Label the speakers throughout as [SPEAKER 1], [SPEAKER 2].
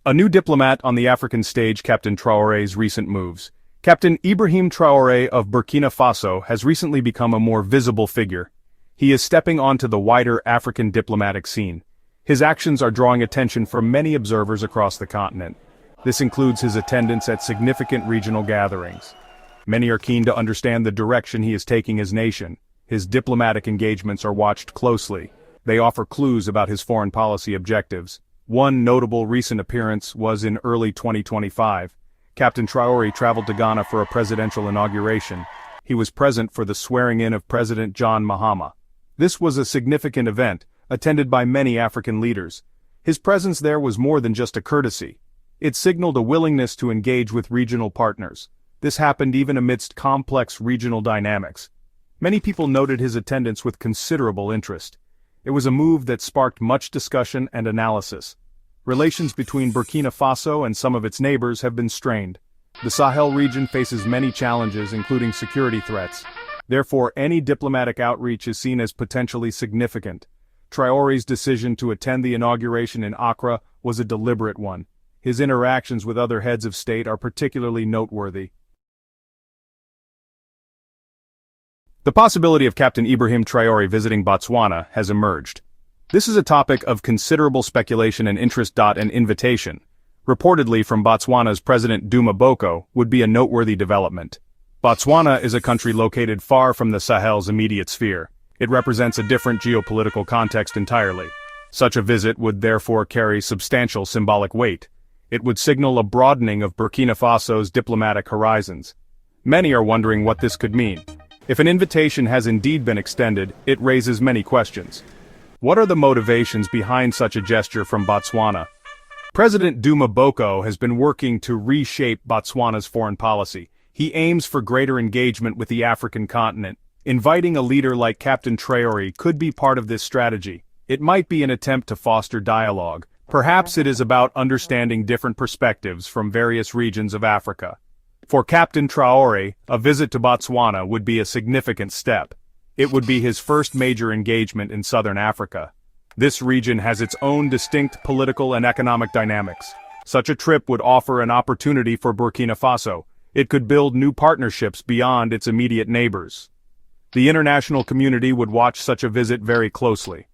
[SPEAKER 1] A new diplomat on the African stage. Captain Traore's recent moves. Captain Ibrahim Traoré of Burkina Faso has recently become a more visible figure. He is stepping onto the wider African diplomatic scene. His actions are drawing attention from many observers across the continent. This includes his attendance at significant regional gatherings. Many are keen to understand the direction he is taking his nation. His diplomatic engagements are watched closely. They offer clues about his foreign policy objectives. One notable recent appearance was in early 2025. Captain Traore traveled to Ghana for a presidential inauguration. He was present for the swearing-in of President John Mahama. This was a significant event, attended by many African leaders. His presence there was more than just a courtesy. It signaled a willingness to engage with regional partners. This happened even amidst complex regional dynamics. Many people noted his attendance with considerable interest. It was a move that sparked much discussion and analysis. Relations between Burkina Faso and some of its neighbors have been strained. The Sahel region faces many challenges, including security threats. Therefore, any diplomatic outreach is seen as potentially significant. Traore's decision to attend the inauguration in Accra was a deliberate one. His interactions with other heads of state are particularly noteworthy. The possibility of Captain Ibrahim Traore visiting Botswana has emerged. This is a topic of considerable speculation and interest. An invitation, reportedly from Botswana's President Duma Boko, would be a noteworthy development. Botswana is a country located far from the Sahel's immediate sphere. It represents a different geopolitical context entirely. Such a visit would therefore carry substantial symbolic weight. It would signal a broadening of Burkina Faso's diplomatic horizons. Many are wondering what this could mean. If an invitation has indeed been extended, it raises many questions. What are the motivations behind such a gesture from Botswana? President Duma Boko has been working to reshape Botswana's foreign policy. He aims for greater engagement with the African continent. Inviting a leader like Captain Traore could be part of this strategy. It might be an attempt to foster dialogue. Perhaps it is about understanding different perspectives from various regions of Africa. For Captain Traore, a visit to Botswana would be a significant step. It would be his first major engagement in southern Africa. This region has its own distinct political and economic dynamics. Such a trip would offer an opportunity for Burkina Faso. It could build new partnerships beyond its immediate neighbors. The international community would watch such a visit very closely.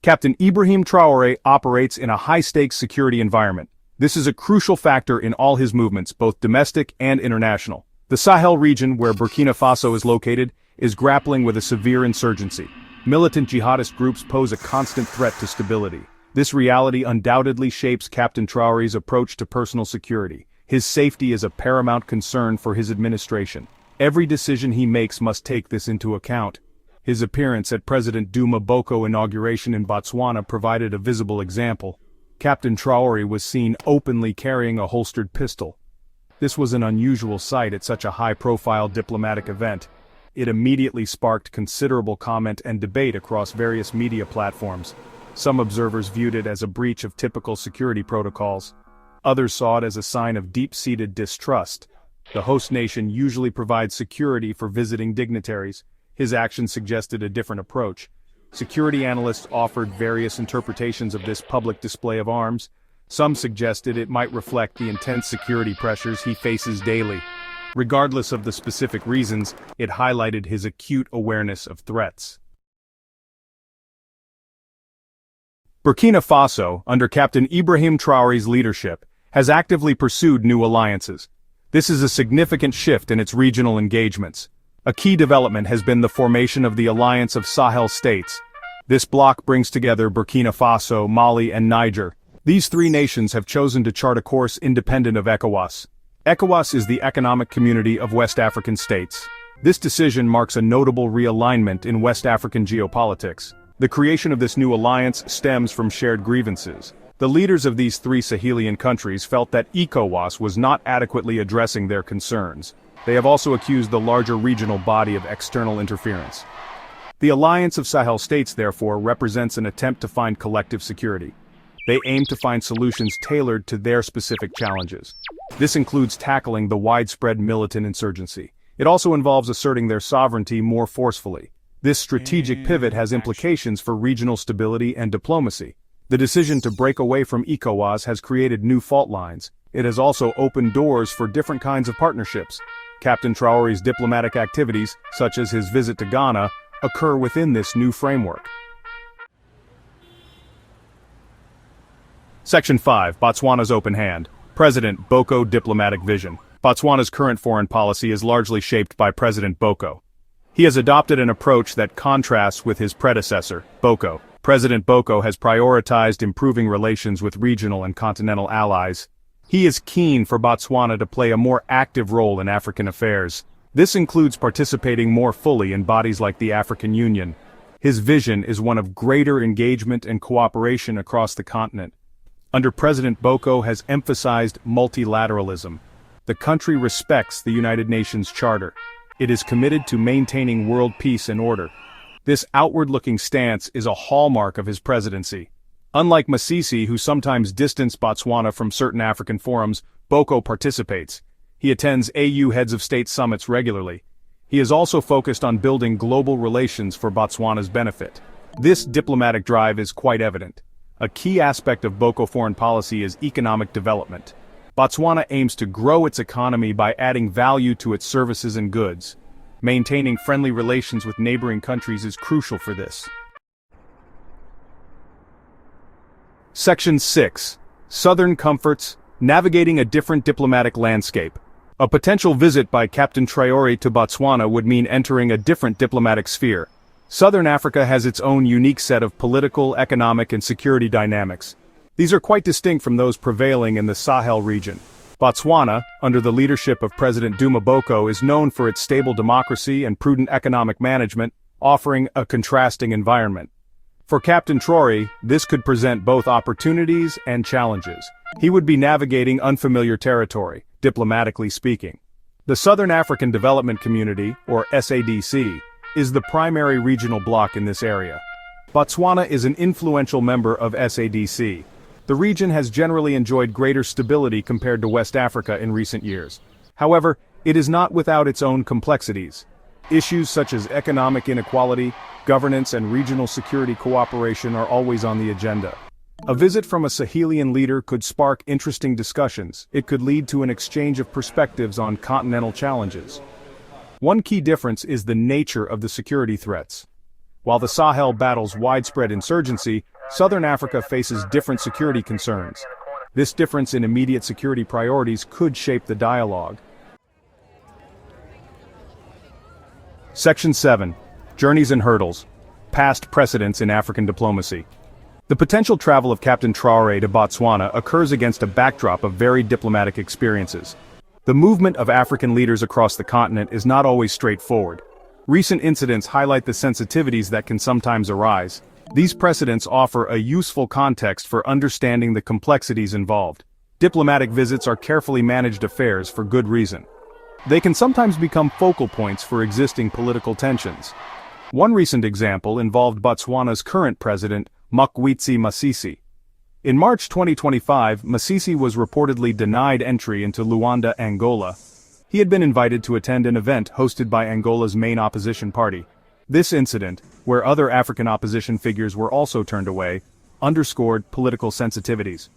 [SPEAKER 1] Captain Ibrahim Traore operates in a high-stakes security environment. This is a crucial factor in all his movements, both domestic and international. The Sahel region, where Burkina Faso is located, is grappling with a severe insurgency. Militant jihadist groups pose a constant threat to stability. This reality undoubtedly shapes Captain Traore's approach to personal security. His safety is a paramount concern for his administration. Every decision he makes must take this into account. His appearance at President Duma Boko inauguration in Botswana provided a visible example. Captain Traore was seen openly carrying a holstered pistol. This was an unusual sight at such a high-profile diplomatic event. It immediately sparked considerable comment and debate across various media platforms. Some observers viewed it as a breach of typical security protocols. Others saw it as a sign of deep-seated distrust. The host nation usually provides security for visiting dignitaries. His actions suggested a different approach. Security analysts offered various interpretations of this public display of arms. Some suggested it might reflect the intense security pressures he faces daily. Regardless of the specific reasons, it highlighted his acute awareness of threats. Burkina Faso, under Captain Ibrahim Traore's leadership, has actively pursued new alliances. This is a significant shift in its regional engagements. A key development has been the formation of the Alliance of Sahel States. This bloc brings together Burkina Faso, Mali, and Niger. These three nations have chosen to chart a course independent of ECOWAS. ECOWAS is the economic community of West African states. This decision marks a notable realignment in West African geopolitics. The creation of this new alliance stems from shared grievances. The leaders of these three Sahelian countries felt that ECOWAS was not adequately addressing their concerns. They have also accused the larger regional body of external interference. The Alliance of Sahel States, therefore, represents an attempt to find collective security. They aim to find solutions tailored to their specific challenges. This includes tackling the widespread militant insurgency. It also involves asserting their sovereignty more forcefully. This strategic pivot has implications for regional stability and diplomacy. The decision to break away from ECOWAS has created new fault lines. It has also opened doors for different kinds of partnerships. Captain Traore's diplomatic activities, such as his visit to Ghana, occur within this new framework. Section 5. Botswana's Open Hand. President Boko Diplomatic Vision. Botswana's current foreign policy is largely shaped by President Boko. He has adopted an approach that contrasts with his predecessor, Boko. President Boko has prioritized improving relations with regional and continental allies. He is keen for Botswana to play a more active role in African affairs. This includes participating more fully in bodies like the African Union. His vision is one of greater engagement and cooperation across the continent. Under President Boko has emphasized multilateralism. The country respects the United Nations Charter. It is committed to maintaining world peace and order. This outward-looking stance is a hallmark of his presidency. Unlike Masisi, who sometimes distance Botswana from certain African forums, Boko participates. He attends AU heads of state summits regularly. He is also focused on building global relations for Botswana's benefit. This diplomatic drive is quite evident. A key aspect of Boko foreign policy is economic development. Botswana aims to grow its economy by adding value to its services and goods. Maintaining friendly relations with neighboring countries is crucial for this. Section 6. Southern Comforts, Navigating a Different Diplomatic Landscape. A potential visit by Captain Traore to Botswana would mean entering a different diplomatic sphere. Southern Africa has its own unique set of political, economic, and security dynamics. These are quite distinct from those prevailing in the Sahel region. Botswana, under the leadership of President Duma Boko, is known for its stable democracy and prudent economic management, offering a contrasting environment. For Captain Traore, this could present both opportunities and challenges. He would be navigating unfamiliar territory, diplomatically speaking. The Southern African Development Community, or SADC, is the primary regional bloc in this area. Botswana is an influential member of SADC. The region has generally enjoyed greater stability compared to West Africa in recent years. However, it is not without its own complexities. Issues such as economic inequality, governance, and regional security cooperation are always on the agenda. A visit from a Sahelian leader could spark interesting discussions. It could lead to an exchange of perspectives on continental challenges. One key difference is the nature of the security threats. While the Sahel battles widespread insurgency, Southern Africa faces different security concerns. This difference in immediate security priorities could shape the dialogue. Section 7. Journeys and Hurdles. Past Precedents in African Diplomacy. The potential travel of Captain Traore to Botswana occurs against a backdrop of varied diplomatic experiences. The movement of African leaders across the continent is not always straightforward. Recent incidents highlight the sensitivities that can sometimes arise. These precedents offer a useful context for understanding the complexities involved. Diplomatic visits are carefully managed affairs for good reason. They can sometimes become focal points for existing political tensions. One recent example involved Botswana's current president, Mokgweetsi Masisi. In March 2025, Masisi was reportedly denied entry into Luanda, Angola. He had been invited to attend an event hosted by Angola's main opposition party. This incident, where other African opposition figures were also turned away, underscored political sensitivities.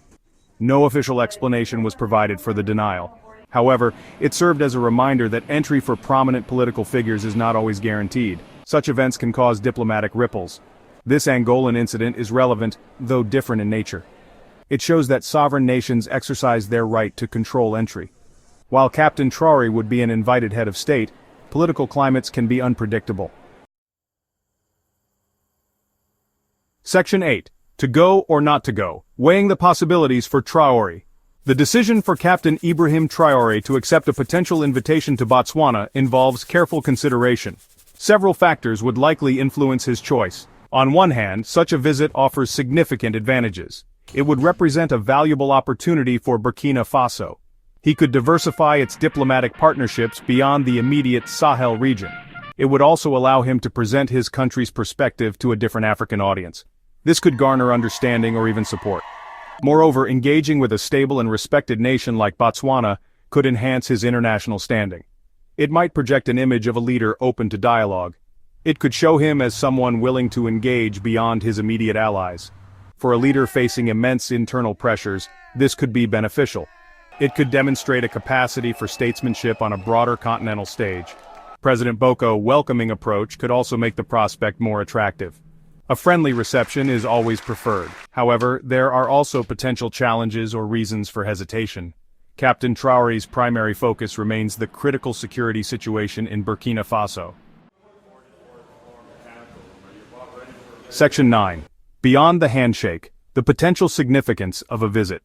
[SPEAKER 1] No official explanation was provided for the denial. However, it served as a reminder that entry for prominent political figures is not always guaranteed. Such events can cause diplomatic ripples. This Angolan incident is relevant, though different in nature. It shows that sovereign nations exercise their right to control entry. While Captain Traore would be an invited head of state, political climates can be unpredictable. Section 8. To go or not to go. Weighing the possibilities for Traore. The decision for Captain Ibrahim Traore to accept a potential invitation to Botswana involves careful consideration. Several factors would likely influence his choice. On one hand, such a visit offers significant advantages. It would represent a valuable opportunity for Burkina Faso. He could diversify its diplomatic partnerships beyond the immediate Sahel region. It would also allow him to present his country's perspective to a different African audience. This could garner understanding or even support. Moreover, engaging with a stable and respected nation like Botswana could enhance his international standing. It might project an image of a leader open to dialogue. It could show him as someone willing to engage beyond his immediate allies. For a leader facing immense internal pressures, this could be beneficial. It could demonstrate a capacity for statesmanship on a broader continental stage. President Boko's welcoming approach could also make the prospect more attractive. A friendly reception is always preferred. However, there are also potential challenges or reasons for hesitation. Captain Traore's primary focus remains the critical security situation in Burkina Faso. Section 9. Beyond the handshake, the potential significance of a visit.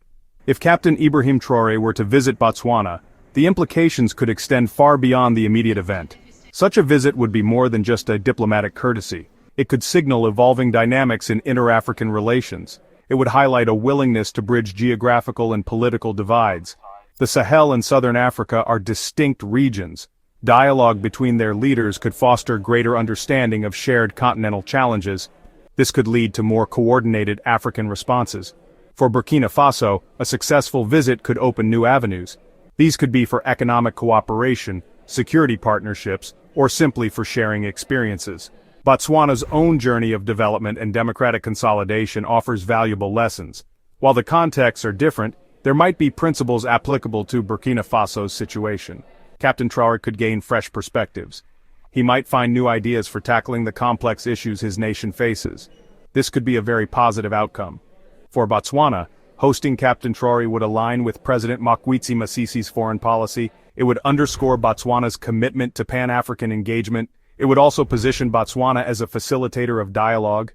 [SPEAKER 1] If Captain Ibrahim Traore were to visit Botswana, the implications could extend far beyond the immediate event. Such a visit would be more than just a diplomatic courtesy. It could signal evolving dynamics in inter-African relations. It would highlight a willingness to bridge geographical and political divides. The Sahel and Southern Africa are distinct regions. Dialogue between their leaders could foster greater understanding of shared continental challenges. This could lead to more coordinated African responses. For Burkina Faso, a successful visit could open new avenues. These could be for economic cooperation, security partnerships, or simply for sharing experiences. Botswana's own journey of development and democratic consolidation offers valuable lessons. While the contexts are different, there might be principles applicable to Burkina Faso's situation. Captain Traore could gain fresh perspectives. He might find new ideas for tackling the complex issues his nation faces. This could be a very positive outcome. For Botswana, hosting Captain Traore would align with President Mokgweetsi Masisi's foreign policy. It would underscore Botswana's commitment to Pan-African engagement. It would also position Botswana as a facilitator of dialogue.